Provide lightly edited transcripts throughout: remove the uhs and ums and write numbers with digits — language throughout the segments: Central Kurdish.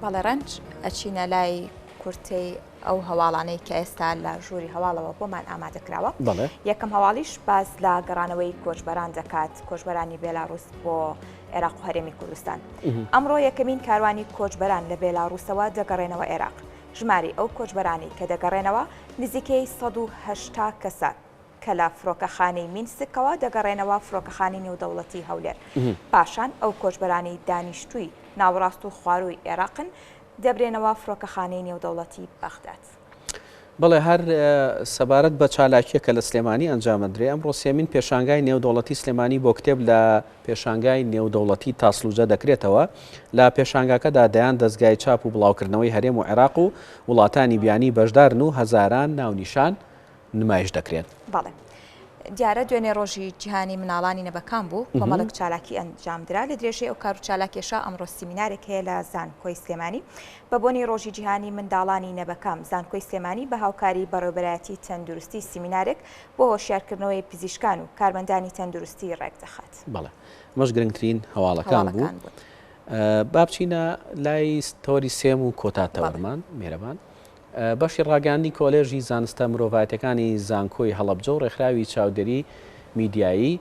بەڵێ ڕەنج ئەچینە لای کورتەی ئەو هەواڵانەی کە ئێستا لە ژووری هەواڵەوە بۆمان ئامادەکراوە. یەکەم هەواڵیش باز لە گەڕانەوەی کۆچبەران دەکات، کۆچبەرانی بێلاڕووس بۆ عێراق و هەرێمی کوردستان. ئەمڕۆ یەکەمین کاروانی کۆچبەران لە بێلاڕووسەوە دەگەڕێنەوە عێراق. ژماری ئەو کۆچبەرانی کە دەگەڕێنەوە نزیکەی 180 کەسە کە لە فڕۆکەخانەی مینسکەوە دەگەڕێنەوە فڕۆکەخانی نێودەوڵەتی هەولێر. پاشان ئەو کۆچبەرانی دانیشتووی ناوەڕاست و خواروی عێراقن دەبرێنەوە فڕۆکەخانەی نێودەوڵەتی بەغداد. بەڵێ هەر سەبارەت بە چالاکیە کە لە سلێمانی ئەنجامەدرێ ئەمڕۆ سێمین پێشانگای نێودەوڵەتی سلێمانی بۆ کتێب لە پێشانگای نێودەوڵەتی تاسلوجە دەکرێتەوە. لە پێشانگاکەدا دەیان دەستگای چاپ و بڵاوکردنەوەی هەرێم و عێراق و وڵاتانی بیانی بەشدارن و هەزاران ناونیشان نمایش دەکرێن. بەڵێ دیارە دوێنێ ڕۆژی جیهانی مناڵانی نەبەکان بوو کۆمەڵک چالاکی ئەنجامدرا لە درێژەی ئەو کار و چالاکێشە ئەمڕۆ سیمینارێک هەیە لە زانکۆی سلێمانی بە بۆنی ڕۆژی جیهانی منداڵانی نەبەکان. زانکۆی سلێمانی بە هاوکاری بەڕێوەبەرایەتی تەندروستی سیمینارێک بۆ هۆشیارکردنەوەی پزیشکان و کارمەندانی تەندروستی ڕێک دەخات. بەڵێ مەش گرنگترین هەواڵەکان بوو. با بچینە لای تۆری سێم و کۆتاتەوەرمان میێرەبان. بەشی ڕاگەاندنی کۆلێژی زانستە مرۆڤایەتەکانی زانکۆی هەڵەبجە و ڕێکخراوی چاودێری میدیایی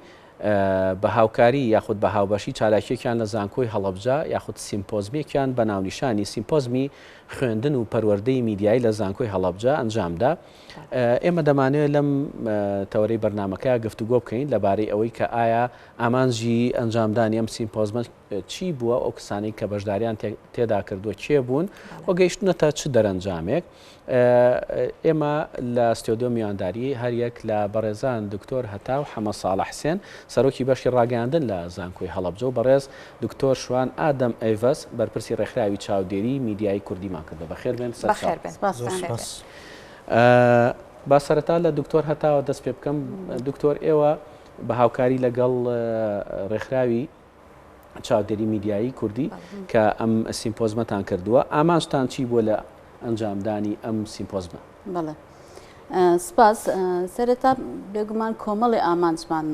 بە هاوکاری یاخود بە هاوبەشی چالاکیەکیان لە زانکۆی هەڵەبجە یاخود سیمپۆزمێکیان بە ناونیشانی سیمپۆزمی خوێندن و پەروەردەی میدیایی لە زانکۆی هەڵەبجە ئەنجامدا. ئێمە دەمانوێت لەم تەورەی بەرنامەکە گفتوگۆ بکەین لەبارەی ئەوەی کە ئایا ئامانجی ئەنجامدانی ئەم سیمپۆزمە چی بووە، ئەو کەسانەی کە بەشداریان تێدا کردووە کێ بوون و گەیشتونەتە چ دەرەنجامێک. ئێمە لە ستۆدیۆ میوانداری هەر یەک لە بەڕێزان دکتۆر هەتا و حەمە ساڵح حسێن سەرۆکی بەشی ڕاگەاندن لە زانکۆی هەڵەبجە و بەڕێز دکتۆر شوان ئادەم ئەیڤەس بەرپرسی ڕێکخراوی چاودێری میدیایی کوردیمان کردو. بەخێر بێن. با سەرەتا لە دکتۆر هەتاوە دەست پێ بکەم. دکتۆر ئێوە بە هاوکاری لەگەڵ ڕێکخراوی چاودێری میدیایی کوردی کە ئەم سیمپۆزمەتان کردووە، ئامانجتان چی بووە لە ئەنجامدانی ئەم سیمپۆزمە؟ بەڵێ سپاس. سەرەتا بێگومان کۆمەڵی ئامانجمان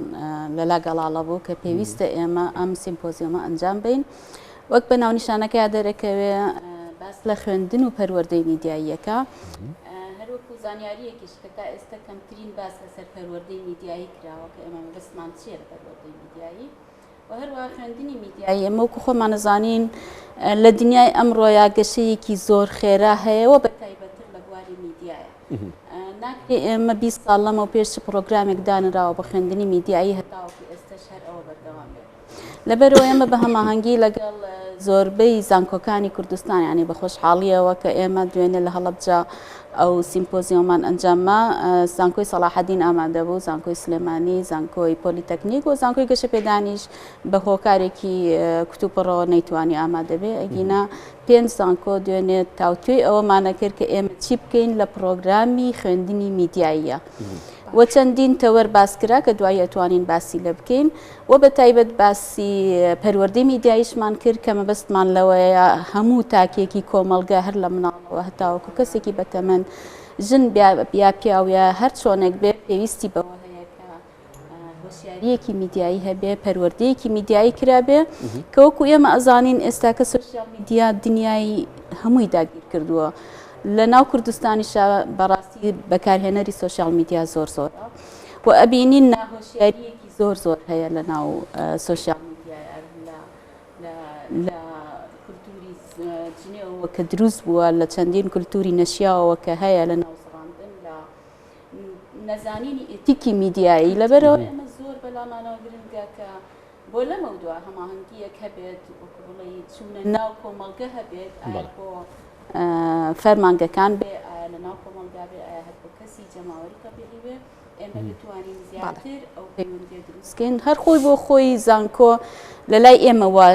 لەلا گەڵاڵە بوو کە پێویستە ئێمە ئەم سیمپۆزیۆمە ئەنجام بدەین. وەک بە ناونیشانەکە دەرەکەوێ باس لە خوێندن و پەروەردەی میدیاییەکە هەروەکو زانیاریەکیش کە تا ئێستا کەمترین باس لەسەر پەروەردەی میدیایی کراوە کە ئێمە بەستمان چیە لە پەروەردەی میدیایی و هەروەها خوێندنی میدیایی. ئێمە وەکو خۆمان نەزانین لە دنیای ئەمڕۆیا گەشەیەکی زۆر خێرا هەیەەوە بە تایبەتتر لە بواری میدیایە. ناکرێ ئێمە 20 ساڵ لەمەوە پێش پرۆگرامێک دانراوە بە خوێندنی میدیایی هەتاوەکو ئێستش هەر ئەوە بەردەوام بێت. لەبەرەوە ئێمە بە هەماهەنگی لەگەڵ زۆربەی زانکۆکانی کوردستان یعنی بە خۆشحاڵیەوە کە ئێمە دوێنێ لە هەڵەبجە ئەو سیمپۆزیۆمان ئەنجامما زانکۆی سەلاحەدین ئامادە بوو، زانکۆی سلێمانی، زانکۆی پۆلیتەکنیک و زانکۆی گەشە پێدانیش بە هۆکارێکی کتوپڕەوە نەیتوانی ئامادە بێ. ئەگینا 5 زانکۆ دوێنێت تاوتوێی ئەوەمانە کرد کە ئێمە چی بکەین لە پرۆگرامی خوێندنی میدیاییە و چەندین تەوەر باسکرا کە دوای ئەتوانین باسی لە بکەین و بە تایبەت باسی پەروەردەی میدیاییشمان کرد کە مەبەستمان لەوەیە هەموو تاکێکی کۆمەڵگە هەر لە مناڵەوە هەتاوەکو کەسێکی بەتەمەن ژن بیا پیاویە هەر چۆنێک بێ پێویستی بەوە هەیە کە هۆشیاریەکی میدیایی هەبێ، پەروەردەیەکی میدیایی کرابێ کە وەکو ئێمە ئەزانین ئێستا کە سۆشیال میدیا دنیای هەمووی داگیر کردووە. لە ناو کوردستانیشە بەڕاستی بەکارهێنەری سۆشیال میدیا زۆر زۆرە و ئەبینین ناهۆشیاریەکی زۆر زۆر هەیە لە ناو سۆشیال میدیایە لە کولتوری جنێەوە کە دروست بووە لە چەندین کولتوری نەشیاوەوە کە هەیە لە ناو سڕاندن لە نەزانینی ئێتیکی میدیایی. لەبەرەوە ئێمە زۆر بەلامانەوە گرنگە کە بۆ لەمە دووە هەماهەنگیەک هەبێت وەکو بڵێ چوونە ناو کۆمەڵگە هەبێت بۆ فەرمانگەکان بێ ئایا لە ناو کۆمەڵگا بێ ئایا هەر بۆ کەسی جەماوەری قەبیلی بێ ئێمە بتوانین زیاتر ئەو پەیوەندیە دروستکەین. هەر خۆی بۆ خۆی زانکۆ لە لای ئێمە وە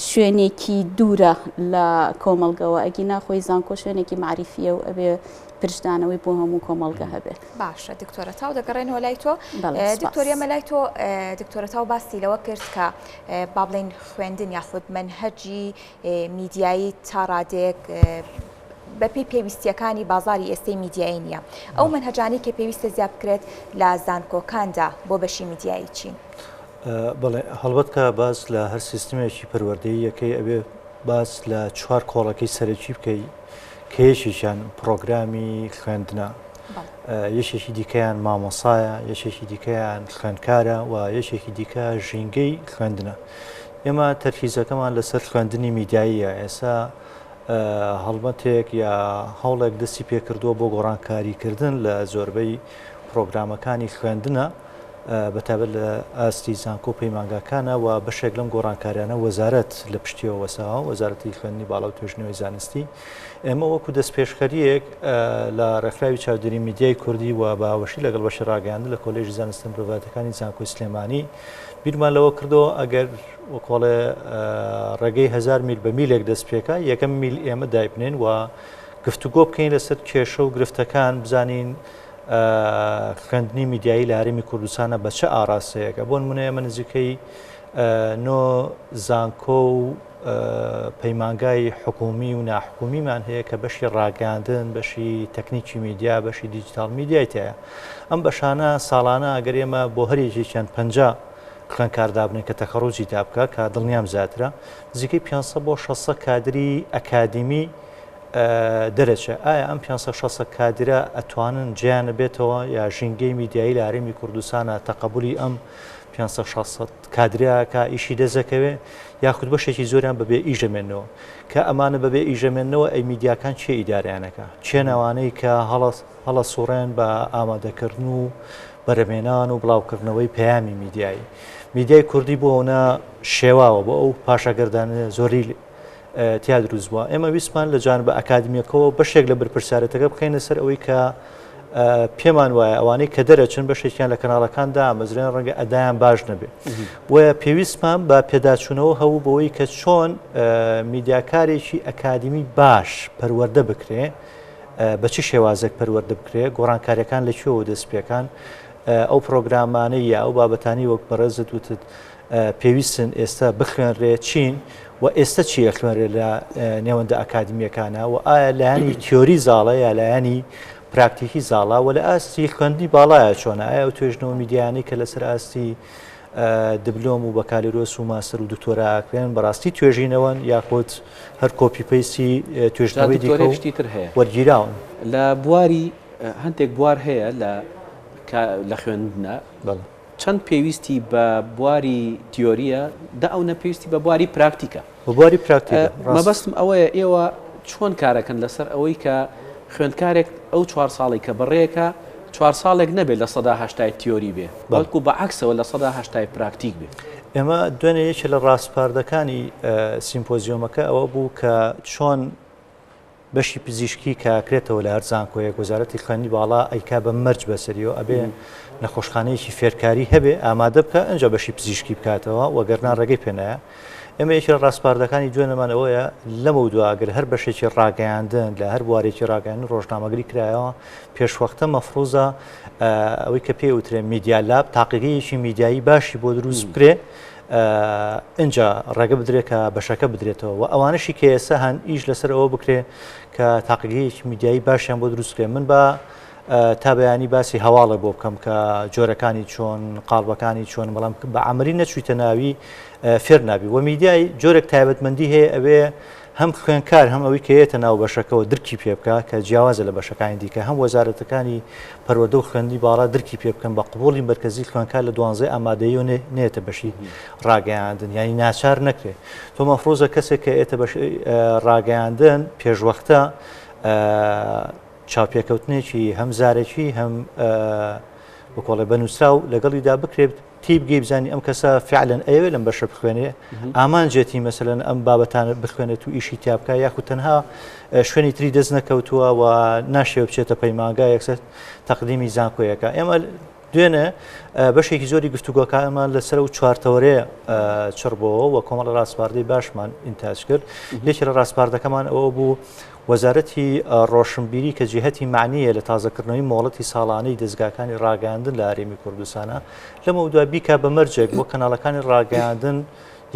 شوێنێکی دوورە لە کۆمەڵگەوە، ئەگینا خۆی زانکۆ شوێنێکی معریفیە و ئەبێ پرشدانەوەی بۆ هەموو کۆمەڵگە هەبێت. باشە دکتۆرە تاو دەگەڕێنەوە لای تۆ. دکتۆریە مەلای تۆ دکتۆرە تاو باسی لەوە کرد کە با بڵێن خوێندن یاخود منهەجی میدیایی تا ڕادێک بەپی پێویستیەکانی بازاری ئێستای میدیایی نییە. ئەو منهەجانی کە پێویستە زیاد بکرێت لە زانکۆکاندا بۆ بەشی میدیایی چین؟ بەڵێ هەڵبەت کە باز لە هەر سیستمێکی پەروەردەیی یەکەی ئەبێ باس لە چوار کۆڵەکەی سەرەکی بکەی کە یەکێکیان پرۆگرامی خوێندنە، یەکێکی دیکەیان مامۆسایە، یەکێکی دیکەیان خوێندکارە و یەکێکی دیکە ژینگەی خوێندنە. ئێمە تەرکیزەکەمان لەسەر خوێندنی میدیاییە. ئێستا هەڵمەتێک یا هەوڵێک دەستی پێکردووە بۆ گۆڕانکاریکردن لە زۆربەی پرۆگرامەکانی خوێندنە بەتابەت لە ئاستی زانکۆ پەیمانگاکانە و بەشێک لەم گۆڕانکاریانە وەزارەت لە پشتیەوە وەساوە، وەزارەتی خوێندنی باڵا و توێژنەوەی زانستی. ئێمە وەکو دەستپێشخەریەک لە ڕێکخراوی چاودێری میدیای کوردی و باوەشی لەگەڵ بەشە ڕاگەیاندن لە کۆلێژی زانستە مرۆڤایەتەکانی زانکۆی سلێمانی بیرمان لەوە کردەوە ئەگەر وەکۆڵێ ڕێگەی 1000 میل بە میلێک دەست پێکە، یەکەم میل ئێمە دایبنێن و گفتوگۆ بکەین لەسەر کێشە و گرفتەکان، بزانین خوێندنی میدیایی لە هەرێمی کوردستانە بە چه ئاراستەیەکە. بۆ نمونە ئێمە نزیکەی 9 زانکۆ و پەیمانگای حکومی و ناحکومیمان هەیە کە بەشی ڕاگەاندن، بەشی تەکنیکی میدیا، بەشی دیجیتال میدیای تایە. ئەم بەشانە ساڵانە ئەگەر ئێمە بۆ هەرێکێکیان 50 خوێندکار دابنێن کە تەخەڕوجی دابکە کە دڵنیام زیاترە، نزیکەی 500 بۆ 600 کادری ئەکادیمی دەرەچێ. ئایا ئەم 500 کادرە ئەتوانن جیانە بێتەوە یا ژینگەی میدیایی لە هەرێمی کوردستانە تەقەبولی ئەم 500 کادرەکە ئیشی دەزەکەوێ یاخود بەشێکی زۆریان بەبێ ئیژەمێنەوە، کە ئەمانە بەبێ ئیژەمێنەوە ئەی میدیاکان چێ ئیداریانەکە، چێ ناوانەی کە هەڵە سوڕێن بە ئامادەکردن و بەرەمێنان و بڵاوکردنەوەی پەیامی میدیایی. میدیای کوردی بۆ ئەوە شێواوە بۆ ئەو پاشەگەردانە زۆری تیا دروست بووە. ئێمە ویسمان لە جانبە ئەکادمیەکەەوە بەشێک لە بەرپرسیارەتەکە بخەینە سەر ئەوەی کە پێمان وایە ئەوانەی کە دەرەچن بەشێکیان لە کەناڵەکاندا ئەمەزرێن ڕەنگە ئەدایان باش نەبێت. وە پێویستمان بە پێداچوونەوە هەوو بەوەی کە چۆن میدیاکارێکی ئەکادمی باش پەروەردە بکرێ، بە چی شێوازێک پەروەردە بکرێ، گۆڕانکاریەکان لەکوێوە دەست پێکان، ئەو پرۆگرامانەی یا ئەو بابەتانی وەک بەڕێزت وتت پێویستن ئێستا بخوێنرێ چین و ئێستا چیە خوێنرێ لە نێوەندە ئەکادمیەکانە و ئایا لایەنی تیۆری زاڵە یا لایەنی پراکتیکی زاڵا و لە ئاستی خوێندنی باڵایە چۆنە، ئایا ئەو توێژنەوە میدیانی کە لەسەر ئاستی دبلۆم و بەکالیرۆس و ماستەر و دکتۆراکرێن بەڕاستی توێژینەوەن یاخۆت هەر کۆپیپەیستی توێژنەوەی دیکەشتیتر هەیە وەرگیراون. لە بواری هەندێک بوار هەیە لە خوێندنە چەند پێویستی بە بواری تیۆریە دا ئەو نەپێویستی بە بواری پراکتیکە. بە بواری پراکتیکە مەبەستم ئەوەیە ئێوە چۆن کارەکەن لەسەر ئەوەی کە خوێندکارێک ئەو 4 ساڵی کە بەڕێیەکە 4 ساڵێک نەبێت لە 180 تیۆری بێ، بەڵکو بەعکسەوە لە 180 پراکتیک بێ. ئێمە دوێنێ یەکێ لە ڕاستپاردەکانی سیمپۆزیۆمەکە ئەوە بوو کە چۆن بەشی پزیشکی کاکرێتەوە لە هەر زانکۆیەک وەزارەتی خوێندنی باڵا ئەیکا بە مەرج بەسەریەوە ئەبێ نەخۆشخانەیەکی فێرکاری هەبێ ئامادە بکە ئەنج بەشی پزیشکی بکاتەوە وەگەرنا ڕێگەی پێنایە. ئێمە یەکێ لە ڕاستپاردەکانی دوێنەمان ئەوەیە لەمە دوواگەر هەر بەشێکی ڕاگەیاندن لە هەر بوارێکی ڕاگەیاندن ڕۆژنامەگری کرایەوە پێشوەختە مەفروزە ئەوەی کە پێ وترێ میدیا لاب تاقیگەیەکی میدیایی باشی بۆ دروست بکرێ اینجا ڕێگە بدرێت کە بەشەکە بدرێتەوە و ئەوانشی کە ئێستا هەن ئیش لەسەر ئەوە بکرێ کە تاقیگەیەکی میدیایی باشیان بۆ دروستکرێ. من بە تا بەیانی باسی هەواڵە بۆ بکەم کە جۆرەکانی چۆن قاڵبەکانی چۆن بەڵام بە عملی نەچوویتە ناوی فێر نابی و میدیای جۆرێک تایبەتمەندی هەیە ئەوێ هەم خوێنکار هەم ئەوەی کە هەیەتە ناو بەشەکەەوە درکی پێ بکە کە جیاوازە لە بەشەکانی دیکە هەم وەزارەتەکانی پەروەردە و خوێندنی باڵا درکی پێ بکەن بە قبوڵی مرکزی خوێنکار لە 12 ئامادەیی و نێتە بەشی ڕاگەیاندن ینی ناچار نەکرێت. تۆ مەفرۆزە کەسێک کە ئێتە بەش ڕاگەیاندن پێشوەختە چاوپێکەوتنێکی هەم زارێکی هەم بکۆڵێ بەنووسرا و لەگەڵیدا بکرێت تی بگەی بزانانی ئەم کەسە فعلەن ئەوێ لەم بەشە بخوێنێ ئامانجێتی مەسەلەن ئەم بابەتانە بخوێنێت و ئیشی تیابکە یاخود تەنها شوێنی تری دەست نەکەوتووە و ناشێ بچێتە پەیمانگای یەکسەر تەقدیمی زانکۆیەکە. ئێمە دوێنێ بەشێکی زۆری گفتوگۆکانمان لەسەر و چوارتەوەرەیە چڕبەوە و کۆمەڵە ڕاستپاردەی باشمان ئینتاج کرد. یەکێ لە ڕاستپاردەکەمان ئەوە بوو وەزارەتی ڕۆشنبیری کە جێهەتی معنیە لە تازەکردنەوەی مۆڵەتی ساڵانەی دەستگاکانی ڕاگەاندن لە هەرێمی کوردستانە لەمە دوای بیکە بە مەرجێک بۆ کەناڵەکانی ڕاگەاندن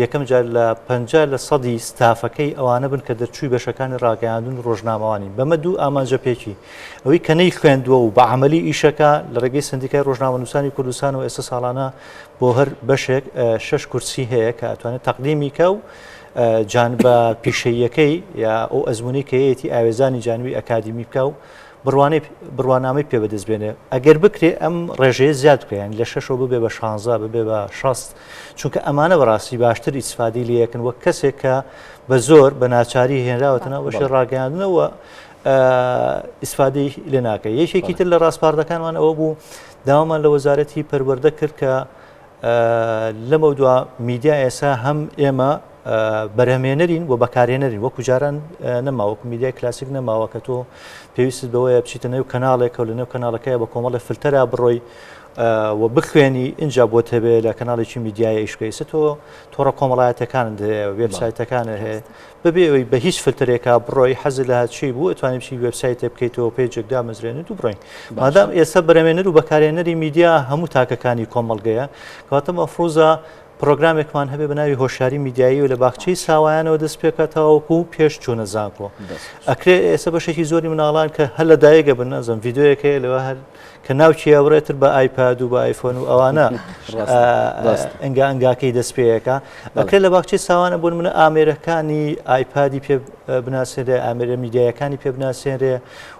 یەکەم جار لە 50% ستافەکەی ئەوانە بن کە دەرچووی بەشەکانی ڕاگەاندن ڕۆژنامەوانی بەمە دوو ئامانجە پێکی ئەوەی کە نەی خوێندووە و بە عملی ئیشەکە لە ڕێگەی سندیکای ڕۆژنامەنووسانی کوردستان و ئێستا ساڵانە بۆ هەر بەشێک 6 کورسی هەیە کە ئەتوانێت تەقدیمی کە و جانبە پیشەیەکەی یا ئەو ئەزمموی کەیەتی ئاوێزانی جانوی ئەکادمی بکە و بڕوانامەی پێ بەدەستبێنێ ئەگەر بکرێ ئەم ڕێژەیە زیاد بکەیان لە 6 ببێ بە 16 ببێ بە 6 چونکە ئەمانە بەڕاستی باشتر ئیسفادی لەکەن وەک کەسێک کە بە زۆر بە ناچاری هێنراوەتەوە بەشی ڕاگەاندنەوە ئیسفادەی لێ ناکە یەکێکی تر لە ڕاستپاردەکانمان ئەوە بوو داوامان لە وەزارەتی پەروەردە کرد کە لەمە دووە میدیا ئێسا هەم ئێمە بەرهەمێنەرین و بەکارێنەرین وەکو جاران نەماوەکو میدیای کلاسیک نەماوە کە تۆ پێویست بەوەیە بچیتە نێو کەناڵێکە و لە نێو کەناڵەکەیە بە کۆمەڵی فلتەرە بڕۆی و بخوێنی اینجا بۆ تەبێ لە کەناڵێکی میدیای ئیشکەیسە تۆ تۆڕە کۆمەڵایەتەکانت هەیە وێبسایتەکانە هەیە ببێ بە هیچ فلترێکا بڕۆی حەزی لە هاچی بوو ئەتوانێت بچی وێبسایتە بکەیتەوە پێیجێک دامەزرێنێت و بڕۆین مادام ئێستا بەرهەمێنەر و بەکارێنەری میدیا هەموو تاکەکانی کۆمەڵگەیە کەواتە مەفروزە پرۆگرامێکمان هەبێ بە ناوی هۆشیاری میدیایی و لە باخچەی ساوایانەوە دەست پێکاتەوەکو پێش چوونە زانکۆ ئەکرێ ئێستا بەشێکی زۆری مناڵان کە هەر لە دایەگە بن نەزم ڤیددیۆیەکەیە لەوە هەر کە ناوچی ئەوڕێتر بە ئایپاد و بە ئایفۆن و ئەوانە ئەنگاکەی دەست پێیەکە ئەکرێ لە باخچەی ساوانە بوون منە ئامێرەکانی ئایپادی پێ بناسێنرێ ئامێرە میدیایەکانی پێ بناسێنرێ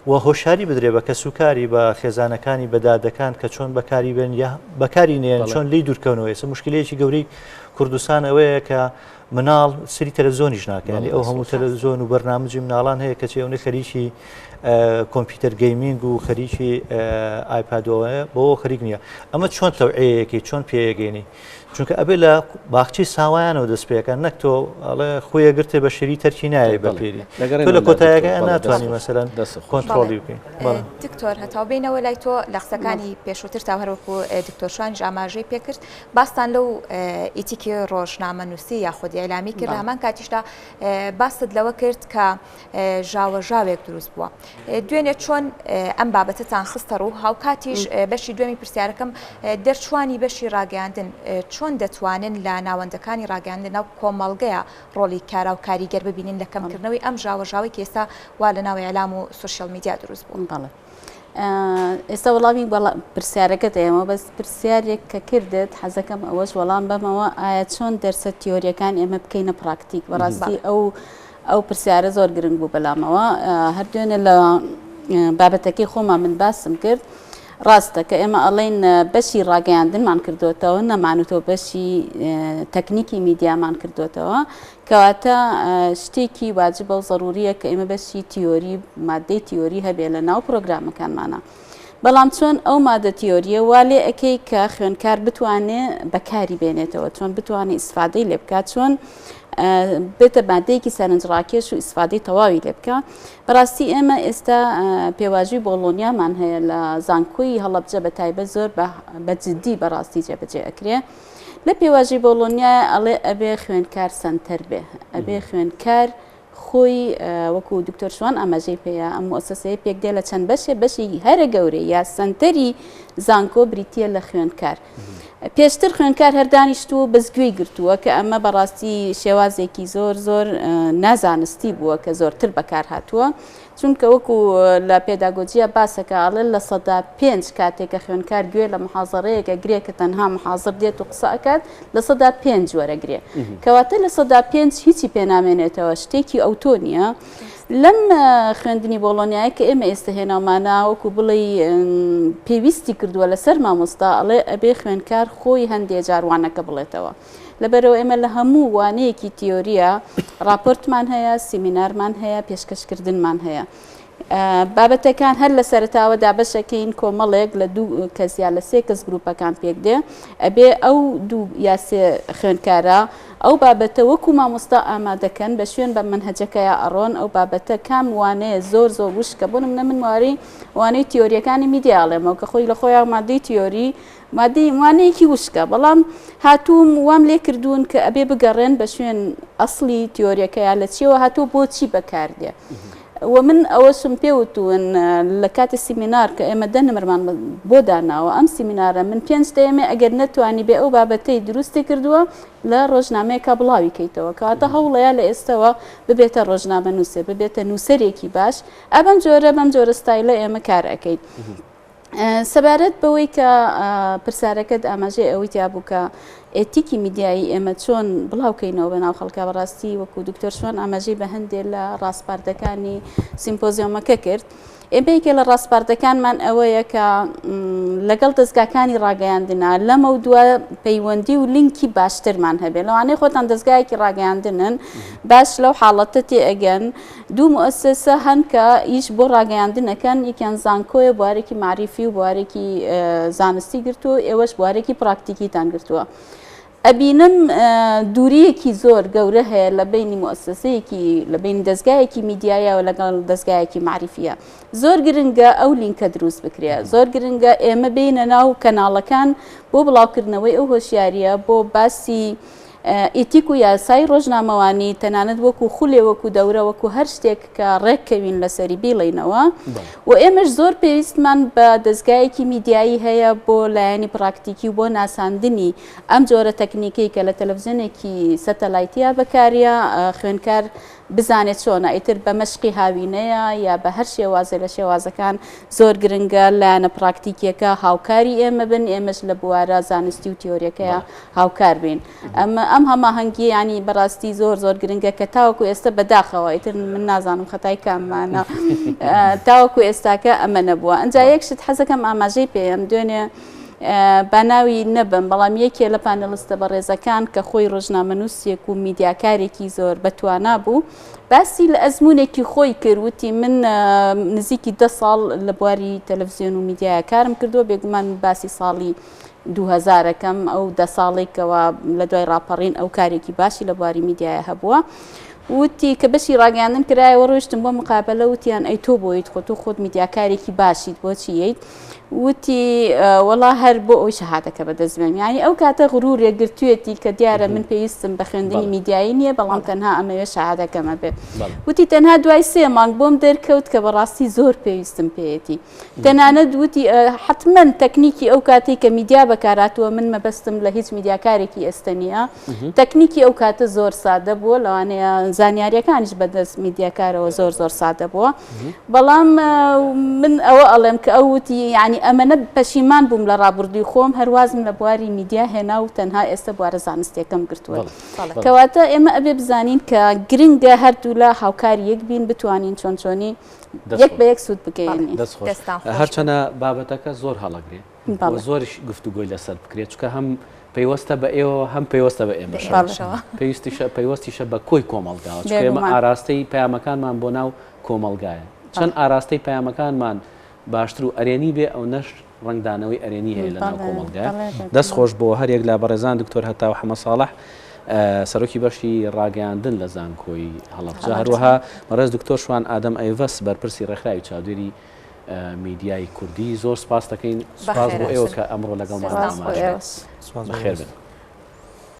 و هۆشیاری بدرێ بە کەسوکاری بە خێزانەکانی بەدادەکان کە چۆن بەکاری بێن یا بەکاری نێن چۆن لی دوورکەونەوە ئێستا مشکلەیەکی گەورەی کوردستان ئەوەیە کە مناڵ سری تەلەڤیزۆنیش ناکەنی ئەو هەموو تەلەڤیزۆن و بەرنامجی مناڵان هەیە کە چێونە خەریکی کۆمپیوتەر گەیمینگ و خەریکی ئایپادەوەیە بەوە خەریک نییە ئەمە چۆن تەوعەیەکی چۆن پێگەێنی چونکە ئەبێ لە باخچی ساوایانەوە دەست پێەکەن نەک تۆ ئەڵێ خۆیە گرتێ بە شەری تەرکی نایە بەپێری لە کۆتایەکە ناتوانانی مەسەرەن کۆنتترۆلی بکەین دکتۆر هەتاو بینەوە لای تۆ لە قسەکانی پێشووتر تا هەروەکو دکتۆرشانی ئاماژەی پێکرد باستان لەو ئیتیکی ڕۆژنامە نووسی یاخودی ئەلامی کرد هەمان کاتیشدا باست لەوە کرد کە ژاوەژاوێک دروست بووە دوێنێ چۆن ئەم بابەتتان خستە ڕوو هاوکاتیش بەشی دوێمی پرسیارەکەم دەرچوانی بەشی ڕاگەاندن چۆن دەتوانن لە ناوەندەکانی ڕاگەاندن ناو کۆمەڵگەیە ڕۆڵی کارا و کاریگەر ببینین لە کەمکردنەوەی ئەم ژاوەژاوی کە ئێستا وا لە ناوی ئەلام و سوشیال میدیا دروست بوون بەڵێ ئێستا وەڵامی پرسیارەکەت ئێمە بەس پرسیارێک کە کردت حەزەکەم ئەوەش وەڵام بەمەوە ئایا چۆن دەرسە تیۆریەکان ئێمە بکەینە پراکتیک بەڕاستی ئەو پرسیارە زۆر گرنگ بوو بەلامەوە هەردوێنێ لە بابەتەکەی خۆمان من باسم کرد ڕاستە کە ئێمە ئەڵێن بەشی ڕاگەیاندنمان کردوتەوە نەمانوتەوە بەشی تەکنیکی میدیامان کردوتەوە کەواتە شتێکی واجبە و ضروریە کە ئێمە بەشی تیۆری مادەی تیۆری هەبێ لە ناو پرۆگرامەکانمانە بەڵام چۆن ئەو مادە تیۆریە وا لێ ئەەکەی کە خوێنکار بتوانێت بەکاری بێنێتەوە چۆن بتوانێت ئیسفادەی لێ بکات چۆن بێتە مادەیەکی سەرنجڕاکێش و ئیسفادەی تەواوی لێ بکە بەڕاستی ئێمە ئێستا پێواژوی بۆڵۆنیامان هەیە لە زانکۆی هەڵەبجە بە تایبەت زۆر بەجددی بەڕاستی جێبەجێ ئەکرێ لە پێواژی بۆڵۆنیا ئەڵێ ئەبێ خوێنکار سەنتەر بێ ئەبێ خوێنکار خۆی وەکو دکتۆر شوان ئاماژەی پێەیە ئەم مؤسسەیە پێک دێ لە چەند بەشی هەرە گەورەی یا سەنتەری زانکۆ بریتیە لە خوێنکار پێشتر خوێنکار هەردانیشتووە بەزگوێی گرتووە کە ئەمە بەڕاستی شێوازێکی زۆر نازانستی بووە کە زۆرتر بەکار هاتووە چونکە وەکو لە پێداگۆجیە باسەکە ئاڵێن لە 5 کاتێکە خوێنکار گوێ لە محازەڕەیەکە گرێ کە تەنها محازر دێت و قسە ئەکات لە 5 وەرەگرێ کەواتە لە 5 هیچی پێنامێنێتەوە شتێکی ئەوتۆ نییە لەم خوێندنی بۆڵۆنیایی کە ئێمە ئێستا هێناومانە وەکو بڵێ پێویستی کردووە لەسەر مامۆستا ئەڵێ ئەبێ خوێنکار خۆی هەندێک جاروانەکە بڵێتەوە لەبەرەوە ئێمە لە هەموو وانەیەکی تیۆریە راپۆرتمان هەیە سیمینارمان هەیە پێشکەشکردنمان هەیە بابەتەکان هەر لە سەرتاوەدا بەشەکەین کۆمەڵێک لە 2 کەس یا لە 3 کەس گروپەکان پێک دێ ئەبێ ئەو 2 یا 3 خوێنکارە ئەو بابەتە وەکو مامۆستا ئامادەکەن بە شوێن بە منهەجەکەیە ئەڕۆن ئەو بابەتە کام وانەیە زۆر وشکە بوون منە من وانەی تیۆریەکانی میدیاڵێمەوە کە خۆی لە خۆیان مادەی تیۆری مادەی وانەیەکی وشکە بەڵام هاتووم وام لێ کردوون کە ئەبێ بگەڕێن بە شوێن ئەسڵی تیۆریەکەیە لە چیەوە هاتوو بۆچی بەکاردێ و من ئەوەشم پێوتون لە کاتی سیمینار کە ئێمە دەنمرمان بۆ داناوە ئەم سیمینارە من 5 دەیەمێ ئەگەر نەتوانی بێ ئەو بابەتەی دروستی کردووە لە ڕۆژنامەیەکە بڵاوی کەیتەوە کەواتە هەوڵەیە لە ئێستەوە ببێتە ڕۆژنامە نووسێ ببێتە نووسەرێکی باش ئەبەم جۆرە ستایلە ئێمە کار ئەەکەیت سەبارەت بەوەی کە پرسیارەکەت ئاماژەی ئەوەی تیا بوو کە ئێتیکی میدیایی ئێمە چۆن بڵاوکەینەوە بە ناو خەڵکە بەڕاستی وەکو دکتۆر شوان ئاماژەی بە هەندێک لە ڕاستپاردەکانی سیمپۆزیۆمەکە کرد. ئێمەیەکێ لە ڕاستپاردەکانمان ئەوەیە کە لەگەڵ دەستگاکانی ڕاگەیاندنە لەمە دووە پەیوەندی و لینکی باشترمان هەبێت. لەوانەیە خۆتان دەستگایەکی ڕاگەیاندنن باش لەو حاڵەتە تێئەگەن دوو مؤسسە هەن کە هیچ بۆ ڕاگەیاندنەکەن یەکیان زانکۆیە بوارێکی معریفی و بوارێکی زانستی گرتووە، ئێوەش بوارێکی پراکتیکیتان گرتووە. ئەبینم دووریەکی زۆر گەورە هەیە لە بینی مؤسسەیەکی لە بینی دەستگایەکی میدیایە و لەگەڵ دەستگایەکی معریفیە. زۆر گرنگە ئەو لینکە دروست بکرێ، زۆر گرنگە ئێمە بینە ناو کەناڵەکان بۆ بڵاوکردنەوەی ئەو هۆشیاریە بۆ باسی ئیتیک و یاسای ڕۆژنامەوانی تەنانەت وەکو خولێ وەکو دەورە وەکو هەر شتێک کە ڕێککەوین لەسەری بیڵێنەوە و ئێمەش زۆر پێویستمان بە دەستگایەکی میدیایی هەیە بۆ لایەنی پراکتیکی و بۆ ناساندنی ئەم جۆرە تەکنیکەی کە لە تەلەڤیزیۆنێکی سەتەلایتیە بەکاریە خوێندکار بزانێت چۆنە ئیتر بە مەشقی هاوینەیە یا بە هەر شێوازە لە شێوازەکان زۆر گرنگە لایەنە پراکتیکیەکە هاوکاری ئێمە بن، ئێمەش لە بوارە زانستی و تیۆریەکەیە هاوکار بین. ئەم هەماهەنگی ینی بەڕاستی زۆر زۆر گرنگە کە تاوەکو ئێستا بەداخەوە ئیتر من نازانم خەتای کاممانە تاوەکو ئێستاکە ئەمە نەبووە. ئەنجا یەکشت حەزەکەم ئاماژەی پێم دوێنێ باناوی نەبم، بەڵام یەکێ لە پانەلیستە بەڕێزەکان کە خۆی ڕۆژنامەنووسێک و میدیاکارێکی زۆر بەتوانا بوو باسی لە ئەزمونێکی خۆی کردوتی من نزیکی 10 ساڵ لە بواری تەلەڤیزیۆن و میدیایە کارم کردووە، بێگومان باسی ساڵی 2000ەکەم ئەو 10 ساڵێکەوە لە دوای ڕاپەڕین ئەو کارێکی باشی لە بواری میدیایە هەبووە. وتی کە بەشی ڕاگەاندن کرایەوە ڕۆیشتم بۆ مقابلە وتیان ئەی تۆ بۆیت خۆت میدیاکارێکی باشیت بۆچی یەیت؟ وتی وەڵا هەر بۆ ئەوی شەهادەکە بەدەستبێم. یعنی ئەو کاتە غرورێک گرتوێتی کە دیارە من پێویستم بە خوێندنی میدیایی نییە بەڵام تەنها ئەمەوێ شەهادەکەمە بێت. وتی تەنها دوای 3 مانگ بۆم دەرکەوت کە بەڕاستی زۆر پێویستم پێیەتی. تەنانەت وتی حتمما تەکنیکی ئەو کاتی کە میدیا بەکاراتوە من مەبەستم لە هیچ میدیاکارێکی ئێستا نییە. تەکنیکی ئەو کاتە زۆر سادە بووە، لەوانەیە زانیاریەکانیش بەدەست میدیاکارەوە زۆر زۆر سادە بووە، بەڵام من ئەوە ئەڵێم کە ئەو وتی یعنی ئەمەنە پەشیمان بووم لە ڕابردووی خۆم هەروازم لە بواری میدیا هێنا و تەنها ئێستا بوارە زانستیەکەم گرتووە. کەواتە ئێمە ئەبێ بزانین کە گرنگە هەردوو لە هاوکاری یەک بین بتوانین چۆن چۆنی یەک بە یەک سوود بگەێنی. هەرچەنە بابەتەکە زۆر هەڵەگرێت زۆریش گفتوگۆی لەسەر بکرێت چکە هەم پەیوەستە بە ئێوە هەم پەیوەستە بە ئێمە پەیوەستیشە بە کۆی کۆمەڵگاوە چکە ئێمە ئاراستەی پەیامەکانمان بۆ ناو کۆمەڵگایە چەند ئاراستەی پەیامەکانمان باشتر و ئەرێنی بێ ئەو نەش ڕنگدانەوەی ئەرێنی هەیە لە ناو کۆمەڵگایە. دەست خۆش بۆ هەرێک لە بەڕێزان دکتۆر هەتاو حەمە ساڵح سەرۆکی بەشی ڕاگەیاندن لە زانکۆی هەڵەبجە، هەروەها بەڕێز دکتۆر شوان ئادەم ئەیڤەس بەرپرسی ڕێکخراوی چاودێری میدیای کوردی زۆر سپاس دەکەین. سپاس بۆ ئێوە کە ئەمڕۆ لەگەڵمان بەخێر بن.